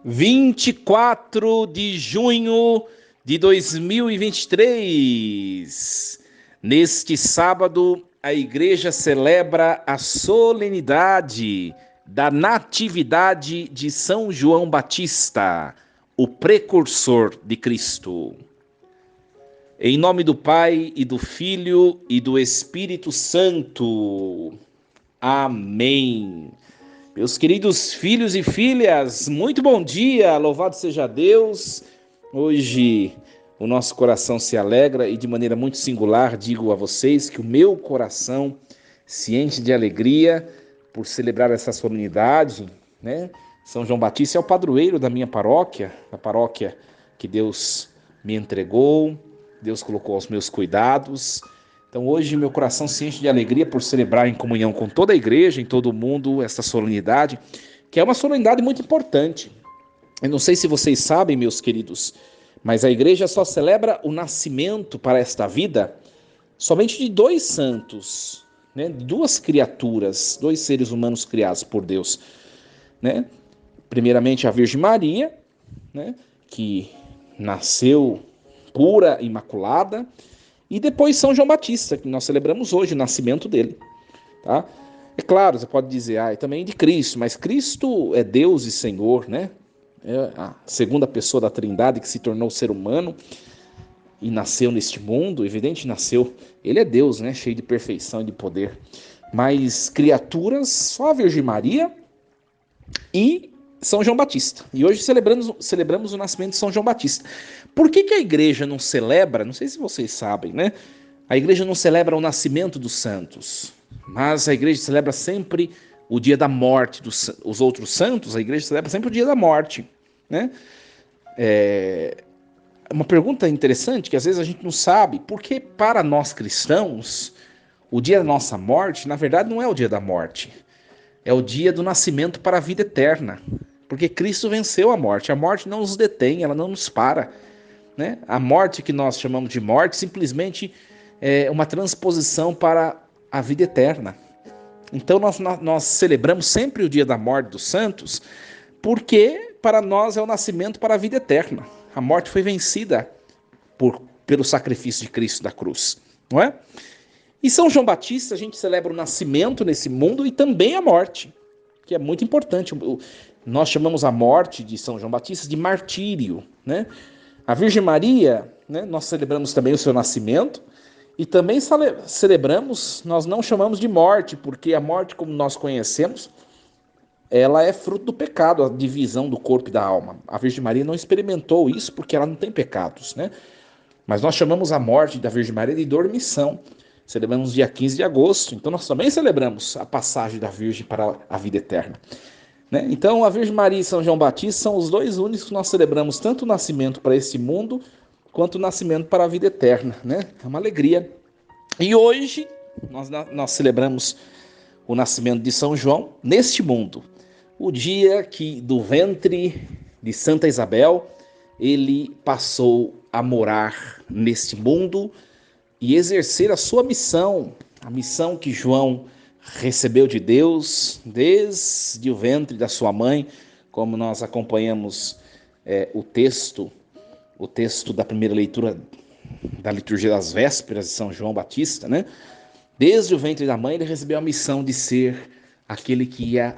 24 de junho de 2023. Neste sábado, a igreja celebra a solenidade da Natividade de São João Batista, o precursor de Cristo. Em nome do Pai, e do Filho, e do Espírito Santo. Amém. Meus queridos filhos e filhas, muito bom dia, louvado seja Deus. Hoje o nosso coração se alegra e de maneira muito singular digo a vocês que o meu coração se enche de alegria por celebrar essa solenidade, né? São João Batista é o padroeiro da minha paróquia, a paróquia que Deus me entregou, Deus colocou aos meus cuidados. Então hoje meu coração se enche de alegria por celebrar em comunhão com toda a igreja, em todo o mundo, esta solenidade, que é uma solenidade muito importante. Eu não sei se vocês sabem, meus queridos, mas a igreja só celebra o nascimento para esta vida somente de dois santos, né? Duas criaturas, dois seres humanos criados por Deus, né? Primeiramente a Virgem Maria, né? Que nasceu pura, imaculada, e depois São João Batista, que nós celebramos hoje o nascimento dele, tá? É claro, você pode dizer, também de Cristo, mas Cristo é Deus e Senhor, né? É a segunda pessoa da Trindade que se tornou ser humano e nasceu neste mundo, evidente, nasceu. Ele é Deus, né? Cheio de perfeição e de poder. Mas criaturas, só a Virgem Maria e São João Batista. E hoje celebramos o nascimento de São João Batista. Por que a igreja não celebra? Não sei se vocês sabem, né? A igreja não celebra o nascimento dos santos, mas a igreja celebra sempre o dia da morte os outros santos. A igreja celebra sempre o dia da morte, né? É uma pergunta interessante que às vezes a gente não sabe, porque para nós cristãos, o dia da nossa morte, na verdade, não é o dia da morte. É o dia do nascimento para a vida eterna. Porque Cristo venceu a morte não nos detém, ela não nos para, né? A morte que nós chamamos de morte simplesmente é uma transposição para a vida eterna. Então nós celebramos sempre o dia da morte dos santos, porque para nós é o nascimento para a vida eterna. A morte foi vencida pelo sacrifício de Cristo da cruz, não é? E São João Batista, a gente celebra o nascimento nesse mundo e também a morte, que é muito importante. Nós chamamos a morte de São João Batista de martírio, né? A Virgem Maria, né, nós celebramos também o seu nascimento e também celebramos, nós não chamamos de morte, porque a morte, como nós conhecemos, ela é fruto do pecado, a divisão do corpo e da alma. A Virgem Maria não experimentou isso porque ela não tem pecados, né? Mas nós chamamos a morte da Virgem Maria de dormição. Celebramos dia 15 de agosto, então nós também celebramos a passagem da Virgem para a vida eterna, né? Então a Virgem Maria e São João Batista são os dois únicos que nós celebramos tanto o nascimento para este mundo, quanto o nascimento para a vida eterna, né? É uma alegria. E hoje nós celebramos o nascimento de São João neste mundo, o dia que do ventre de Santa Isabel ele passou a morar neste mundo e exercer a sua missão, a missão que João recebeu de Deus desde o ventre da sua mãe, como nós acompanhamos o texto da primeira leitura da liturgia das vésperas de São João Batista, né? Desde o ventre da mãe ele recebeu a missão de ser aquele que ia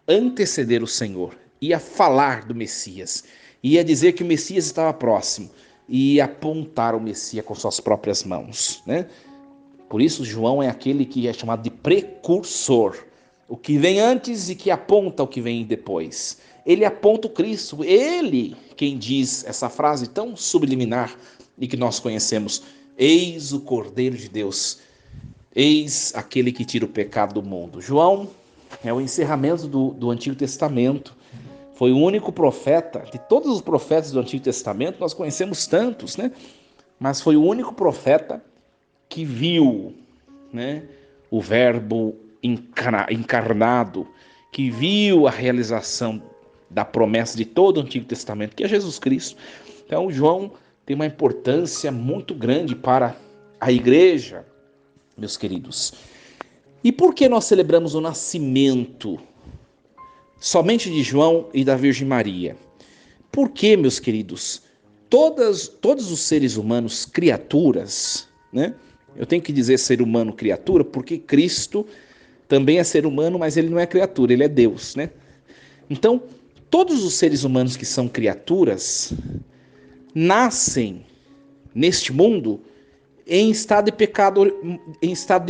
anteceder o Senhor, ia falar do Messias, ia dizer que o Messias estava próximo, ia apontar o Messias com suas próprias mãos, né? Por isso João é aquele que é chamado de precursor, o que vem antes e que aponta o que vem depois. Ele aponta o Cristo, ele quem diz essa frase tão subliminar e que nós conhecemos: eis o Cordeiro de Deus, eis aquele que tira o pecado do mundo. João é o encerramento do Antigo Testamento. Foi o único profeta, de todos os profetas do Antigo Testamento, nós conhecemos tantos, né? Mas foi o único profeta que viu, né, o verbo encarnado, que viu a realização da promessa de todo o Antigo Testamento, que é Jesus Cristo. Então, João tem uma importância muito grande para a igreja, meus queridos. E por que nós celebramos o nascimento somente de João e da Virgem Maria? Porque, meus queridos, todos os seres humanos, criaturas, né? Eu tenho que dizer ser humano, criatura, porque Cristo também é ser humano, mas ele não é criatura, ele é Deus, né? Então, todos os seres humanos que são criaturas nascem neste mundo em estado de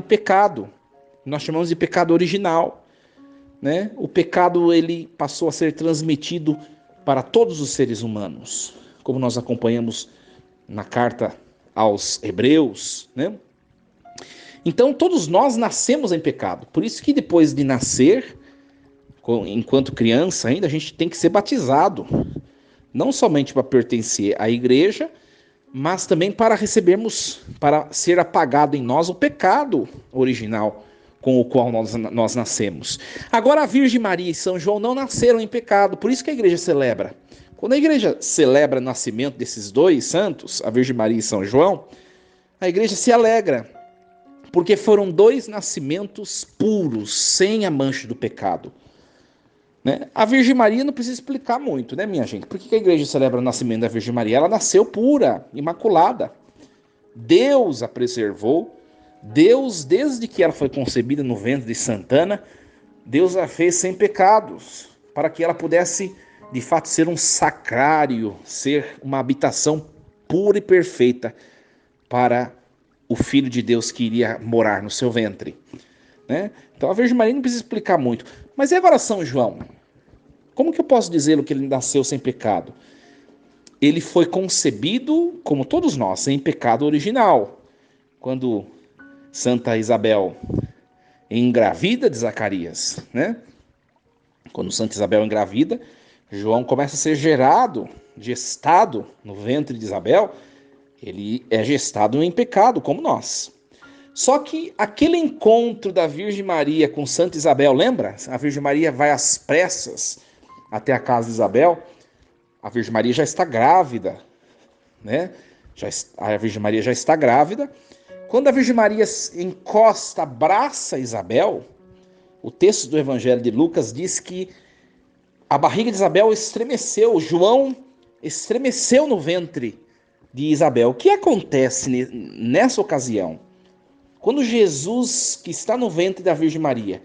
pecado. Nós chamamos de pecado original, né? O pecado ele passou a ser transmitido para todos os seres humanos, como nós acompanhamos na carta aos Hebreus, né? Então todos nós nascemos em pecado. Por isso que depois de nascer, enquanto criança ainda, a gente tem que ser batizado, não somente para pertencer à igreja, mas também para para ser apagado em nós o pecado original com o qual nós nascemos. Agora a Virgem Maria e São João não nasceram em pecado, por isso que a igreja celebra. Quando a igreja celebra o nascimento desses dois santos, a Virgem Maria e São João, a igreja se alegra, porque foram dois nascimentos puros, sem a mancha do pecado. Né? A Virgem Maria não precisa explicar muito, né, minha gente? Por que a igreja celebra o nascimento da Virgem Maria? Ela nasceu pura, imaculada. Deus a preservou. Deus, desde que ela foi concebida no ventre de Santana, Deus a fez sem pecados, para que ela pudesse, de fato, ser um sacrário, ser uma habitação pura e perfeita para o Filho de Deus que iria morar no seu ventre. Né? Então a Virgem Maria não precisa explicar muito. Mas e agora São João? Como que eu posso dizer que ele nasceu sem pecado? Ele foi concebido, como todos nós, sem pecado original. Quando Santa Isabel engravida de Zacarias, né? Quando Santa Isabel engravida, João começa a ser gestado no ventre de Isabel. Ele é gestado em pecado, como nós. Só que aquele encontro da Virgem Maria com Santa Isabel, lembra? A Virgem Maria vai às pressas até a casa de Isabel. A Virgem Maria já está grávida, né? A Virgem Maria já está grávida. Quando a Virgem Maria encosta, abraça Isabel, o texto do Evangelho de Lucas diz que a barriga de Isabel estremeceu, João estremeceu no ventre de Isabel. O que acontece nessa ocasião? Quando Jesus, que está no ventre da Virgem Maria,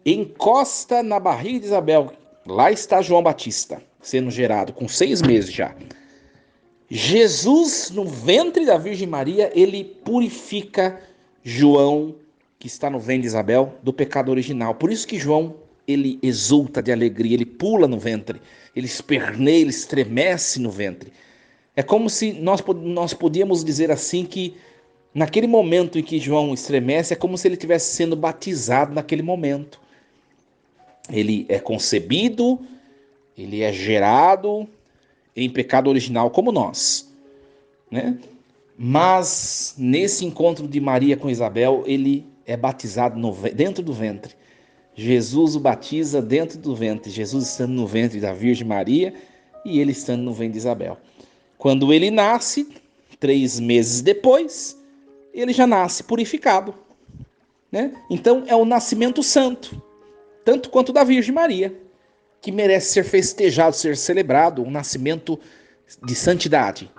encosta na barriga de Isabel, lá está João Batista, sendo gerado com 6 meses já. Jesus, no ventre da Virgem Maria, ele purifica João, que está no ventre de Isabel, do pecado original. Por isso que João, ele exulta de alegria, ele pula no ventre, ele esperneia, ele estremece no ventre. É como se nós podíamos dizer assim que naquele momento em que João estremece, é como se ele estivesse sendo batizado naquele momento. Ele é concebido, ele é gerado em pecado original como nós, né? Mas nesse encontro de Maria com Isabel, ele é batizado dentro do ventre. Jesus o batiza dentro do ventre, Jesus estando no ventre da Virgem Maria e ele estando no ventre de Isabel. Quando ele nasce, 3 meses depois, ele já nasce purificado, né? Então é o nascimento santo, tanto quanto da Virgem Maria, que merece ser festejado, ser celebrado, um nascimento de santidade,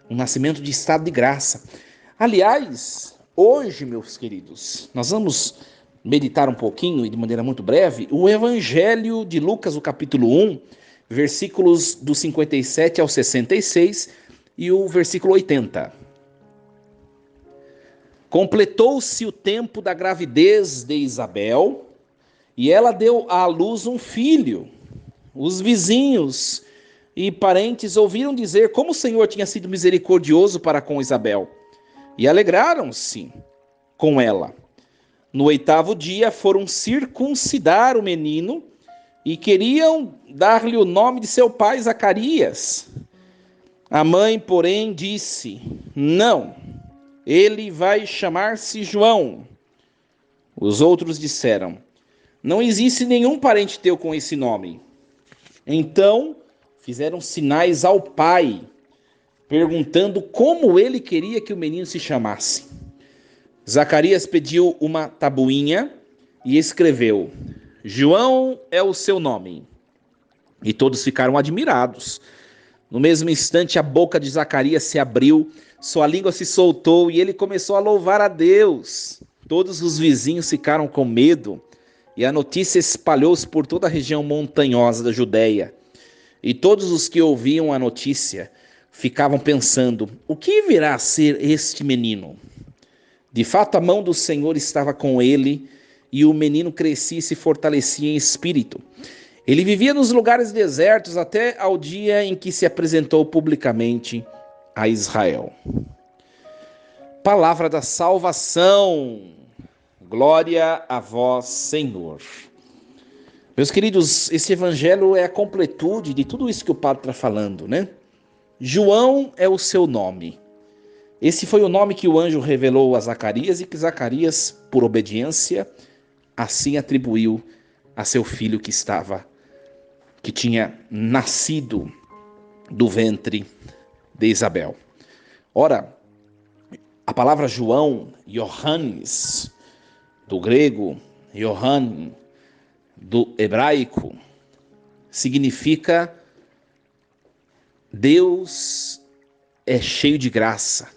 um nascimento de estado de graça. Aliás, hoje, meus queridos, nós vamos meditar um pouquinho, e de maneira muito breve, o Evangelho de Lucas, o capítulo 1, versículos do 57 ao 66 e o versículo 80. Completou-se o tempo da gravidez de Isabel e ela deu à luz um filho. Os vizinhos e parentes ouviram dizer como o Senhor tinha sido misericordioso para com Isabel e alegraram-se com ela. No 8º dia foram circuncidar o menino e queriam dar-lhe o nome de seu pai Zacarias. A mãe, porém, disse: não, ele vai chamar-se João. Os outros disseram: não existe nenhum parente teu com esse nome. Então fizeram sinais ao pai, perguntando como ele queria que o menino se chamasse. Zacarias pediu uma tabuinha e escreveu: João é o seu nome. E todos ficaram admirados. No mesmo instante, a boca de Zacarias se abriu, sua língua se soltou e ele começou a louvar a Deus. Todos os vizinhos ficaram com medo e a notícia espalhou-se por toda a região montanhosa da Judéia. E todos os que ouviam a notícia ficavam pensando: o que virá a ser este menino? De fato, a mão do Senhor estava com ele e o menino crescia e se fortalecia em espírito. Ele vivia nos lugares desertos até ao dia em que se apresentou publicamente a Israel. Palavra da salvação. Glória a vós, Senhor. Meus queridos, esse evangelho é a completude de tudo isso que o padre está falando, né? João é o seu nome. Esse foi o nome que o anjo revelou a Zacarias e que Zacarias, por obediência, assim atribuiu a seu filho que tinha nascido do ventre de Isabel. Ora, a palavra João, Iohannes, do grego, Yohan, do hebraico, significa Deus é cheio de graça,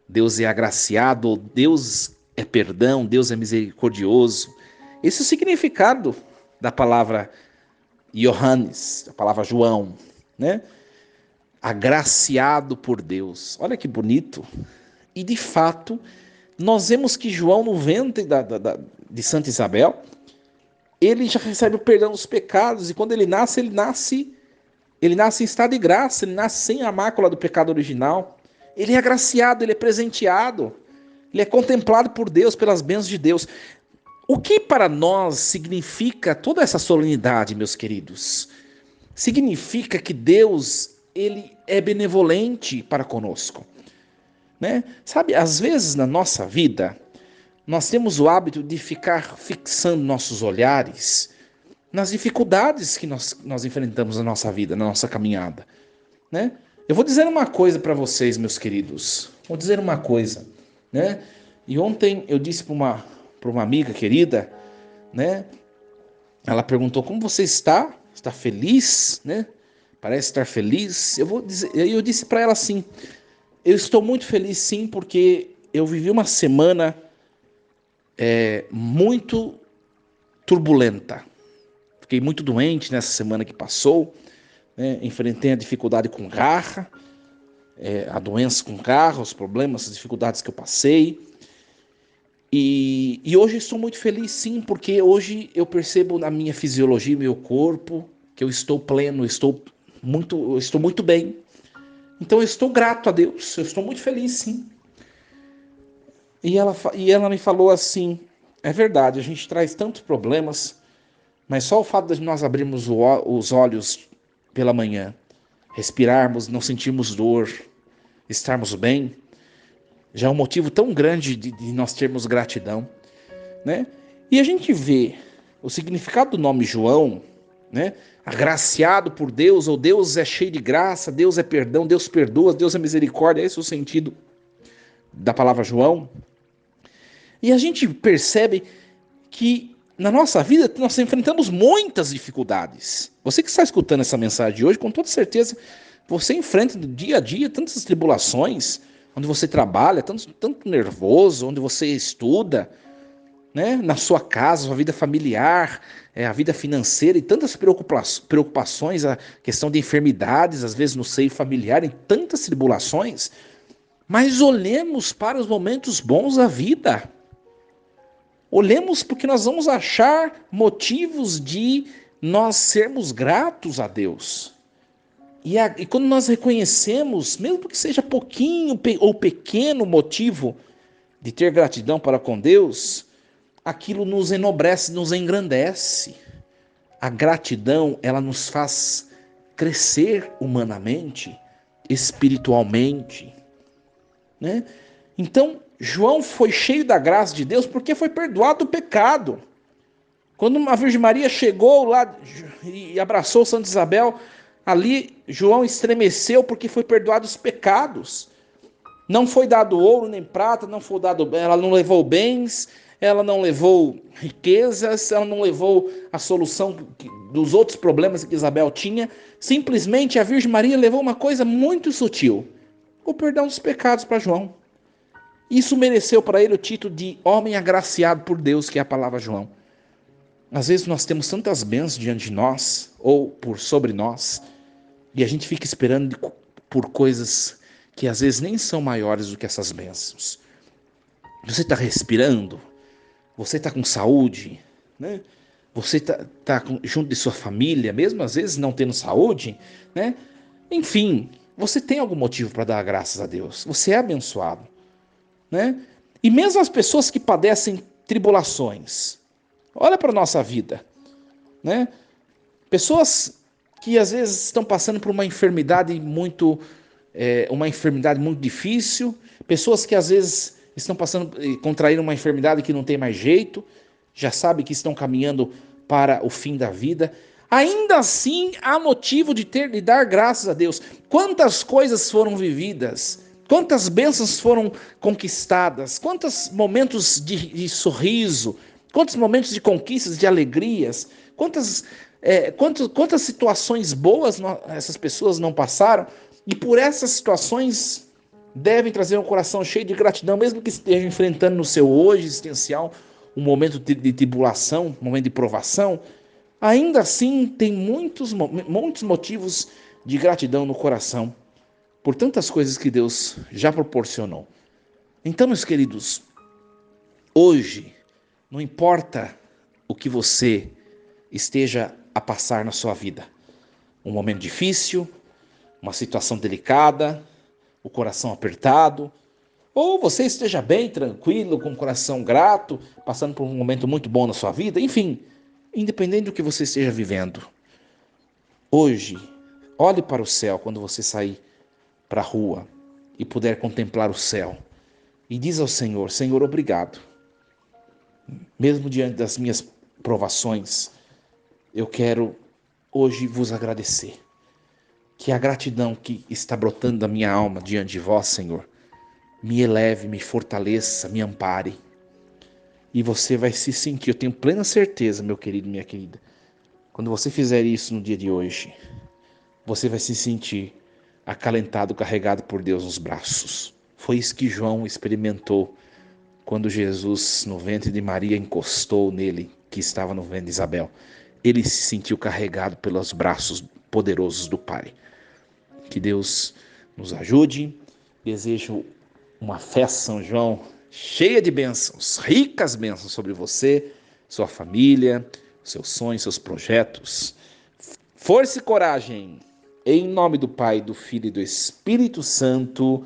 Deus é agraciado, Deus é perdão, Deus é misericordioso. Esse é o significado da palavra Iohannes, a palavra João, né? Agraciado por Deus. Olha que bonito. E de fato, nós vemos que João, no ventre de Santa Isabel, ele já recebe o perdão dos pecados, e quando ele nasce em estado de graça, ele nasce sem a mácula do pecado original. Ele é agraciado, ele é presenteado, ele é contemplado por Deus, pelas bênçãos de Deus. O que para nós significa toda essa solenidade, meus queridos? Significa que Deus, ele é benevolente para conosco, né? Sabe, às vezes na nossa vida, nós temos o hábito de ficar fixando nossos olhares nas dificuldades que nós enfrentamos na nossa vida, na nossa caminhada, né? Eu vou dizer uma coisa para vocês, meus queridos. Vou dizer uma coisa, né? E ontem eu disse para uma amiga querida, né? Ela perguntou: como você está? Está feliz, né? Parece estar feliz. Eu disse para ela assim: eu estou muito feliz, sim, porque eu vivi uma semana muito turbulenta. Fiquei muito doente nessa semana que passou, né? Enfrentei a dificuldade com garra, a doença com garra, os problemas, as dificuldades que eu passei. E hoje estou muito feliz, sim, porque hoje eu percebo na minha fisiologia, meu corpo, que eu estou pleno, eu estou muito bem. Então eu estou grato a Deus, eu estou muito feliz, sim. E ela me falou assim: é verdade, a gente traz tantos problemas, mas só o fato de nós abrirmos os olhos pela manhã, respirarmos, não sentirmos dor, estarmos bem, já é um motivo tão grande de nós termos gratidão, né? E a gente vê o significado do nome João, né? Agraciado por Deus, ou Deus é cheio de graça, Deus é perdão, Deus perdoa, Deus é misericórdia. Esse é o sentido da palavra João. E a gente percebe que na nossa vida nós enfrentamos muitas dificuldades. Você que está escutando essa mensagem de hoje, com toda certeza, você enfrenta no dia a dia tantas tribulações, onde você trabalha, tanto nervoso, onde você estuda, né? Na sua casa, sua vida familiar, a vida financeira e tantas preocupações, a questão de enfermidades, às vezes no seio familiar, em tantas tribulações. Mas olhemos para os momentos bons da vida. Olhemos porque nós vamos achar motivos de nós sermos gratos a Deus. E quando nós reconhecemos, mesmo que seja pouquinho ou pequeno motivo de ter gratidão para com Deus, aquilo nos enobrece, nos engrandece. A gratidão, ela nos faz crescer humanamente, espiritualmente, né? Então, João foi cheio da graça de Deus porque foi perdoado o pecado. Quando a Virgem Maria chegou lá e abraçou Santa Isabel, ali João estremeceu porque foi perdoado os pecados. Não foi dado ouro nem prata, não foi dado, ela não levou bens, ela não levou riquezas, ela não levou a solução dos outros problemas que Isabel tinha. Simplesmente a Virgem Maria levou uma coisa muito sutil: o perdão dos pecados para João. Isso mereceu para ele o título de homem agraciado por Deus, que é a palavra João. Às vezes nós temos tantas bênçãos diante de nós, ou por sobre nós, e a gente fica esperando por coisas que às vezes nem são maiores do que essas bênçãos. Você está respirando, você está com saúde, né? Você tá junto de sua família, mesmo às vezes não tendo saúde, né? Enfim, você tem algum motivo para dar graças a Deus. Você é abençoado, né? E mesmo as pessoas que padecem tribulações, olha para a nossa vida, né? Pessoas que às vezes estão passando por uma enfermidade muito difícil, pessoas que às vezes estão contraindo uma enfermidade que não tem mais jeito, já sabe que estão caminhando para o fim da vida. Ainda assim, há motivo de dar graças a Deus. Quantas coisas foram vividas, quantas bênçãos foram conquistadas, quantos momentos de sorriso, quantos momentos de conquistas, de alegrias, quantas situações boas essas pessoas não passaram, e por essas situações devem trazer um coração cheio de gratidão, mesmo que estejam enfrentando no seu hoje existencial um momento de tribulação, um momento de provação. Ainda assim tem muitos motivos de gratidão no coração por tantas coisas que Deus já proporcionou. Então, meus queridos, hoje, não importa o que você esteja a passar na sua vida, um momento difícil, uma situação delicada, o coração apertado, ou você esteja bem, tranquilo, com o coração grato, passando por um momento muito bom na sua vida, enfim, independente do que você esteja vivendo, hoje, olhe para o céu quando você sair para a rua e puder contemplar o céu, e diz ao Senhor: Senhor, obrigado. Mesmo diante das minhas provações, eu quero hoje vos agradecer. Que a gratidão que está brotando da minha alma diante de vós, Senhor, me eleve, me fortaleça, me ampare. E você vai se sentir, eu tenho plena certeza, meu querido, minha querida, quando você fizer isso no dia de hoje, você vai se sentir acalentado, carregado por Deus nos braços. Foi isso que João experimentou quando Jesus, no ventre de Maria, encostou nele, que estava no ventre de Isabel. Ele se sentiu carregado pelos braços poderosos do Pai. Que Deus nos ajude. Desejo uma festa São João cheia de bênçãos, ricas bênçãos sobre você, sua família, seus sonhos, seus projetos. Força e coragem. Em nome do Pai, do Filho e do Espírito Santo.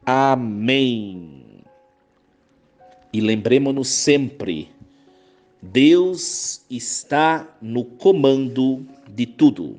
Amém. E lembremos-nos sempre, Deus está no comando de tudo.